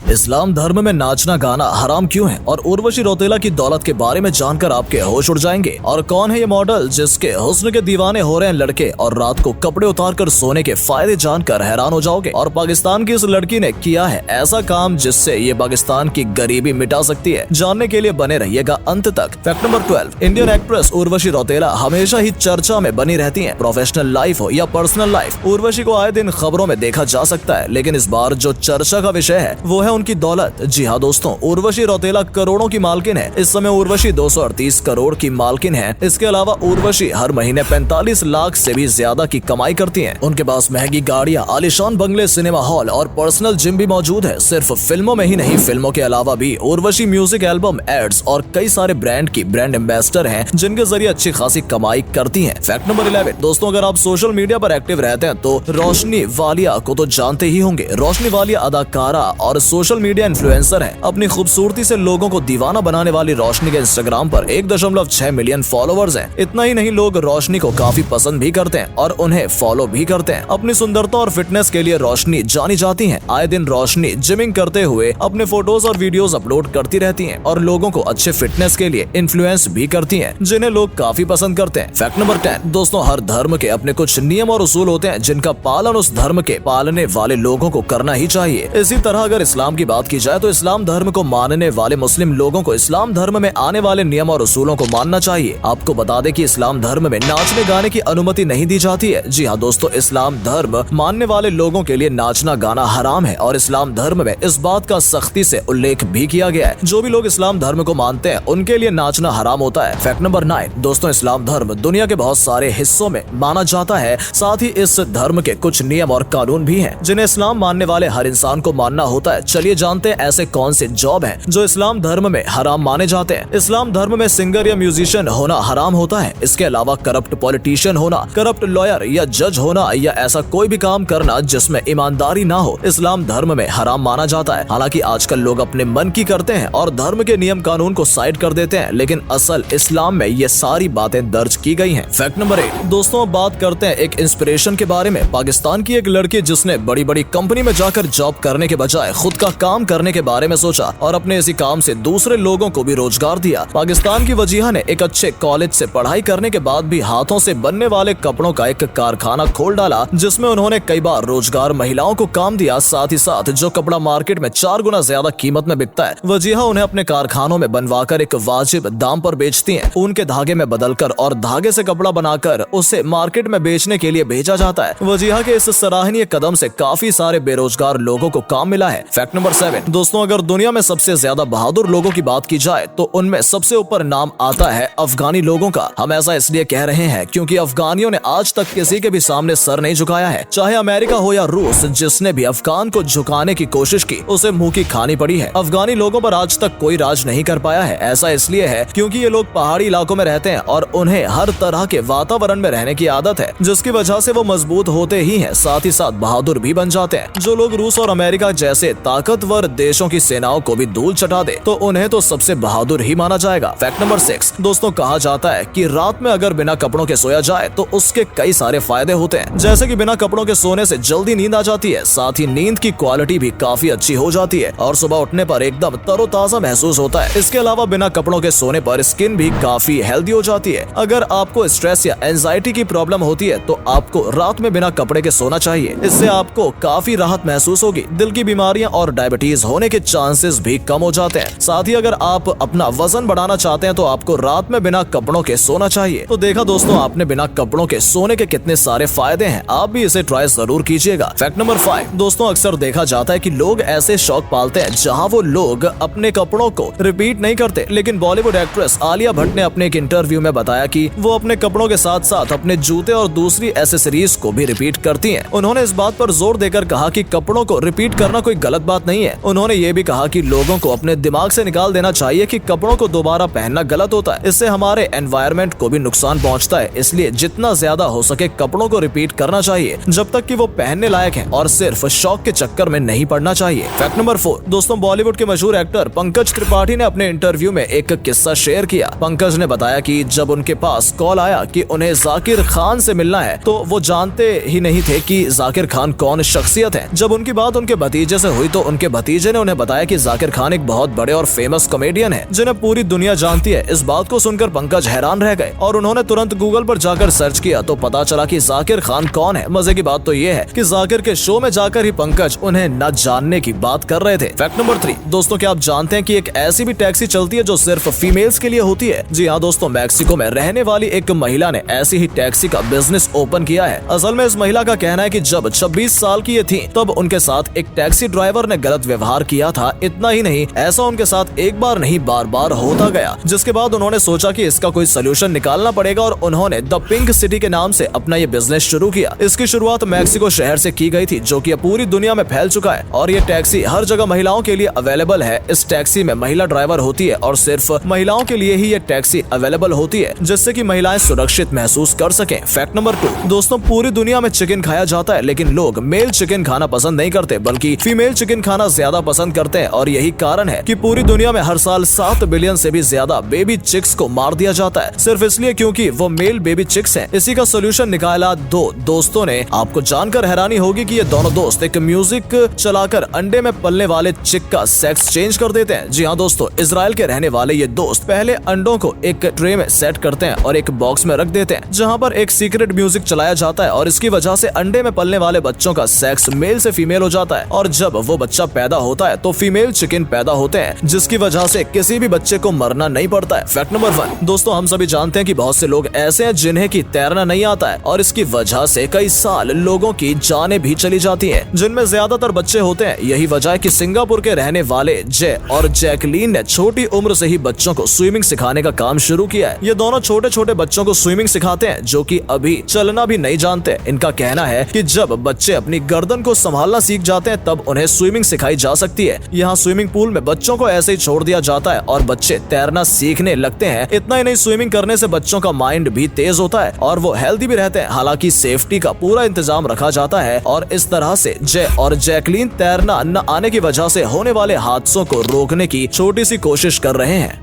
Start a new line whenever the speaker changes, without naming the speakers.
इस्लाम धर्म में नाचना गाना हराम क्यों है और उर्वशी रौतेला की दौलत के बारे में जानकर आपके होश उड़ जाएंगे। और कौन है ये मॉडल जिसके हुस्न के दीवाने हो रहे हैं लड़के, और रात को कपड़े उतारकर सोने के फायदे जानकर हैरान हो जाओगे। और पाकिस्तान की इस लड़की ने किया है ऐसा काम जिससे ये पाकिस्तान की गरीबी मिटा सकती है। जानने के लिए बने रहिएगा अंत तक। Fact number 12, Indian actress Urvashi Rautela हमेशा ही चर्चा में बनी रहती है। प्रोफेशनल लाइफ हो या पर्सनल लाइफ, उर्वशी को आए दिन खबरों में देखा जा सकता है। लेकिन इस बार जो चर्चा का विषय है वो है उनकी दौलत। जी हाँ दोस्तों, उर्वशी रौतेला करोड़ों की मालकिन है। इस समय उर्वशी 238 करोड़ की मालकिन है। इसके अलावा उर्वशी हर महीने 45 लाख से भी ज्यादा की कमाई करती हैं। उनके पास महंगी गाड़ियां, आलीशान बंगले, सिनेमा हॉल और पर्सनल जिम भी मौजूद है। सिर्फ फिल्मों में ही नहीं, फिल्मों के अलावा भी उर्वशी म्यूजिक एल्बम, एड्स और कई सारे ब्रांड की ब्रांड एम्बेसडर हैं, जिनके जरिए अच्छी खासी कमाई करती हैं। फैक्ट नंबर 11, दोस्तों अगर आप सोशल मीडिया पर एक्टिव रहते हैं तो रोशनी वालिया को तो जानते ही होंगे। रोशनी वालिया अदाकारा और सोशल मीडिया इन्फ्लुएंसर है। अपनी खूबसूरती से लोगों को दीवाना बनाने वाली रोशनी के इंस्टाग्राम पर 1.6 मिलियन फॉलोअर्स हैं। इतना ही नहीं, लोग रोशनी को काफी पसंद भी करते हैं और उन्हें फॉलो भी करते हैं। अपनी सुंदरता और फिटनेस के लिए रोशनी जानी जाती हैं। आए दिन रोशनी जिमिंग करते हुए अपने फोटोज और वीडियोस अपलोड करती रहती हैं और लोगों को अच्छे फिटनेस के लिए इन्फ्लुएंस भी करती हैं, जिन्हें लोग काफी पसंद करते हैं। फैक्ट नंबर 10, दोस्तों हर धर्म के अपने कुछ नियम और उसूल होते हैं जिनका पालन उस धर्म के पालने वाले लोगों को करना ही चाहिए। इसी तरह अगर इस्लाम की बात की जाए तो इस्लाम धर्म को मानने वाले मुस्लिम लोगों को इस्लाम धर्म में आने वाले नियम और उसूलों को मानना चाहिए। आपको बता दें कि इस्लाम धर्म में नाचने गाने की अनुमति नहीं दी जाती है। जी हाँ दोस्तों, इस्लाम धर्म मानने वाले लोगों के लिए नाचना गाना हराम है और इस्लाम धर्म में इस बात का सख्ती से उल्लेख भी किया गया है। जो भी लोग इस्लाम धर्म को मानते हैं उनके लिए नाचना हराम होता है। फैक्ट नंबर 9, दोस्तों इस्लाम धर्म दुनिया के बहुत सारे हिस्सों में माना जाता है। साथ ही इस धर्म के कुछ नियम और कानून भी हैं जिन्हें इस्लाम मानने वाले हर इंसान को मानना होता है। चलिए जानते हैं ऐसे कौन से जॉब हैं जो इस्लाम धर्म में हराम माने जाते हैं। इस्लाम धर्म में सिंगर या म्यूजिशियन होना हराम होता है। इसके अलावा करप्ट पॉलिटिशियन होना, करप्ट लॉयर या जज होना या ऐसा कोई भी काम करना जिसमें ईमानदारी ना हो, इस्लाम धर्म में हराम माना जाता है। हालांकि आजकल लोग अपने मन की करते हैं और धर्म के नियम कानून को साइड कर देते हैं, लेकिन असल इस्लाम में ये सारी बातें दर्ज की गई हैं। फैक्ट नंबर 8, दोस्तों अब बात करते हैं एक इंस्पिरेशन के बारे में। पाकिस्तान की एक लड़की जिसने बड़ी बड़ी कंपनी में जाकर जॉब करने के बजाय खुद का काम करने के बारे में सोचा और अपने इसी काम से दूसरे लोगों को भी रोजगार दिया। पाकिस्तान की वजीहा ने एक अच्छे कॉलेज से पढ़ाई करने के बाद भी हाथों से बनने वाले कपड़ों का एक कारखाना खोल डाला, जिसमें उन्होंने कई बार रोजगार महिलाओं को काम दिया। साथ ही साथ जो कपड़ा मार्केट में 4 गुना ज्यादा कीमत में बिकता है, वजीहा उन्हें अपने कारखानों में बनवाकर एक वाजिब दाम पर बेचती है। ऊन के धागे में बदलकर और धागे से कपड़ा बनाकर उसे मार्केट में बेचने के लिए भेजा जाता है। वजीहा के इस सराहनीय कदम से काफी सारे बेरोजगार लोगों को काम मिला है। फैक्ट नंबर 7, दोस्तों अगर दुनिया में सबसे ज्यादा बहादुर लोगों की बात की जाए तो उनमें सबसे ऊपर नाम आता है अफगानी लोगों का। हम ऐसा इसलिए कह रहे हैं क्योंकि अफगानियों ने आज तक किसी के भी सामने सर नहीं झुकाया है। चाहे अमेरिका हो या रूस, जिसने भी अफगान को झुकाने की कोशिश की उसे मुंह की खानी पड़ी है। अफगानी लोगों पर आज तक कोई राज नहीं कर पाया है। ऐसा इसलिए है क्योंकि ये लोग पहाड़ी इलाकों में रहते हैं और उन्हें हर तरह के वातावरण में रहने की आदत है, जिसकी वजह से वो मजबूत होते ही हैं, साथ ही साथ बहादुर भी बन जाते हैं। जो लोग रूस और अमेरिका जैसे ताकतवर देशों की सेनाओं को भी धूल चटा दे तो उन्हें तो सबसे बहादुर ही माना जाएगा। फैक्ट नंबर 6, दोस्तों कहा जाता है कि रात में अगर बिना कपड़ों के सोया जाए तो उसके कई सारे फायदे होते हैं, जैसे कि बिना कपड़ों के सोने से जल्दी नींद आ जाती है। साथ ही नींद की क्वालिटी भी काफी अच्छी हो जाती है और सुबह उठने पर एकदम तरोताजा महसूस होता है। इसके अलावा बिना कपड़ों के सोने पर स्किन भी काफी हेल्दी हो जाती है। अगर आपको स्ट्रेस या एंजाइटी की प्रॉब्लम होती है तो आपको रात में बिना कपड़े के सोना चाहिए। इससे आपको काफी राहत महसूस होगी। दिल की बीमारियां और डायबिटीज होने के चांसेस भी कम हो जाते हैं। साथ ही अगर आप अपना वजन बढ़ाना चाहते हैं तो आपको रात में बिना कपड़ों के सोना चाहिए। तो देखा दोस्तों आपने बिना कपड़ों के सोने के कितने सारे फायदे हैं, आप भी इसे ट्राई जरूर कीजिएगा। फैक्ट नंबर 5, दोस्तों अक्सर देखा जाता है कि लोग ऐसे शौक पालते हैं जहां वो लोग अपने कपड़ों को रिपीट नहीं करते, लेकिन बॉलीवुड एक्ट्रेस आलिया भट्ट ने अपने एक इंटरव्यू में बताया कि वो अपने कपड़ों के साथ साथ अपने जूते और दूसरी एसेसरीज को भी रिपीट करती हैं। उन्होंने इस बात पर जोर देकर कहा कि कपड़ों को रिपीट करना कोई गलत बात नहीं है। उन्होंने ये भी कहा कि लोगों को अपने दिमाग से निकाल देना चाहिए कि कपड़ों को दोबारा पहनना गलत होता है। इससे हमारे एनवायरनमेंट को भी नुकसान पहुंचता है। इसलिए जितना ज्यादा हो सके कपड़ों को रिपीट करना चाहिए जब तक कि वो पहनने लायक है और सिर्फ शौक के चक्कर में नहीं पड़ना चाहिए। फैक्ट नंबर 4, दोस्तों बॉलीवुड के मशहूर एक्टर पंकज त्रिपाठी ने अपने इंटरव्यू में एक किस्सा शेयर किया। पंकज ने बताया कि जब उनके पास कॉल आया कि उन्हें जाकिर खान से मिलना है तो वो जानते ही नहीं थे कि जाकिर खान कौन शख्सियत है। जब उनकी बात उनके भतीजे से हुई तो उनके भतीजे ने उन्हें बताया कि जाकिर खान एक बहुत बड़े और फेमस कॉमेडियन है जिन्हें पूरी दुनिया जानती है। इस बात को सुनकर पंकज हैरान रह गए और उन्होंने तुरंत गूगल पर जाकर सर्च किया तो पता चला कि जाकिर खान कौन है। मजे की बात तो ये है कि जाकिर के शो में जाकर ही पंकज उन्हें न जानने की बात कर रहे थे। फैक्ट नंबर 3 दोस्तों, क्या आप जानते हैं कि एक ऐसी भी टैक्सी चलती है जो सिर्फ फीमेल्स के लिए होती है? जी हाँ दोस्तों, मैक्सिको में रहने वाली एक महिला ने ऐसी ही टैक्सी का बिजनेस ओपन किया है। असल में इस महिला का कहना है कि जब 26 साल की ये थी तब उनके साथ एक टैक्सी ड्राइवर ने गलत व्यवहार किया था। इतना ही नहीं, ऐसा उनके साथ एक बार नहीं बार बार होता गया, जिसके बाद उन्होंने सोचा कि इसका कोई सोल्यूशन निकालना पड़ेगा और उन्होंने द पिंक सिटी के नाम से अपना ये बिजनेस शुरू किया। इसकी शुरुआत मैक्सिको शहर से की गई थी जो कि पूरी दुनिया में फैल चुका है और ये टैक्सी हर जगह महिलाओं के लिए अवेलेबल है। इस टैक्सी में महिला ड्राइवर होती है और सिर्फ महिलाओं के लिए ही ये टैक्सी अवेलेबल होती है जिससे कि महिलाएं सुरक्षित महसूस कर सकें। फैक्ट नंबर 2 दोस्तों, पूरी दुनिया में चिकन खाया जाता है लेकिन लोग मेल चिकन खाना पसंद नहीं करते बल्कि फीमेल चिकन खाना ज्यादा पसंद करते हैं और यही कारण है कि पूरी दुनिया में हर साल 7 बिलियन से भी ज्यादा बेबी चिक्स को मार दिया जाता है सिर्फ इसलिए क्योंकि वो मेल बेबी चिक्स हैं। इसी का सोल्यूशन निकाला दो दोस्तों ने। आपको जानकर हैरानी होगी कि ये दोनों दोस्त एक म्यूजिक चलाकर अंडे में पलने वाले चिक का सेक्स चेंज कर देते हैं। जी हाँ दोस्तों, इजराइल के रहने वाले ये दोस्त पहले अंडों को एक ट्रे में सेट करते हैं और एक बॉक्स में रख देते हैं जहाँ पर एक सीक्रेट म्यूजिक चलाया जाता है और इसकी वजह से अंडे में पलने वाले बच्चों का सेक्स मेल से फीमेल हो जाता है और जब वो बच्चा पैदा होता है तो फीमेल चिकन पैदा होते हैं जिसकी वजह से किसी भी बच्चे को मरना नहीं पड़ता है। फैक्ट नंबर 1 दोस्तों, हम सभी जानते हैं कि बहुत से लोग ऐसे हैं जिन्हें की तैरना नहीं आता है और इसकी वजह से कई साल लोगों की जानें भी चली जाती हैं, जिनमें ज्यादातर बच्चे होते हैं। यही वजह है कि सिंगापुर के रहने वाले जय और जैकलीन ने छोटी उम्र से ही बच्चों को स्विमिंग सिखाने का काम शुरू किया है। ये दोनों छोटे छोटे बच्चों को स्विमिंग सिखाते हैं जो कि अभी चलना भी नहीं जानते। इनका कहना है कि जब बच्चे अपनी गर्दन को संभालना सीख जाते हैं तब उन्हें स्विमिंग सिखाई जा सकती है। यहाँ स्विमिंग पूल में बच्चों को ऐसे ही छोड़ दिया जाता है और बच्चे तैरना सीखने लगते हैं। इतना ही नहीं, स्विमिंग करने से बच्चों का माइंड भी तेज होता है और वो हेल्दी भी रहते हैं। हालांकि सेफ्टी का पूरा इंतजाम रखा जाता है और इस तरह से जय और जैकलीन तैरना न आने की वजह से होने वाले हादसों को रोकने की छोटी सी कोशिश कर रहे हैं।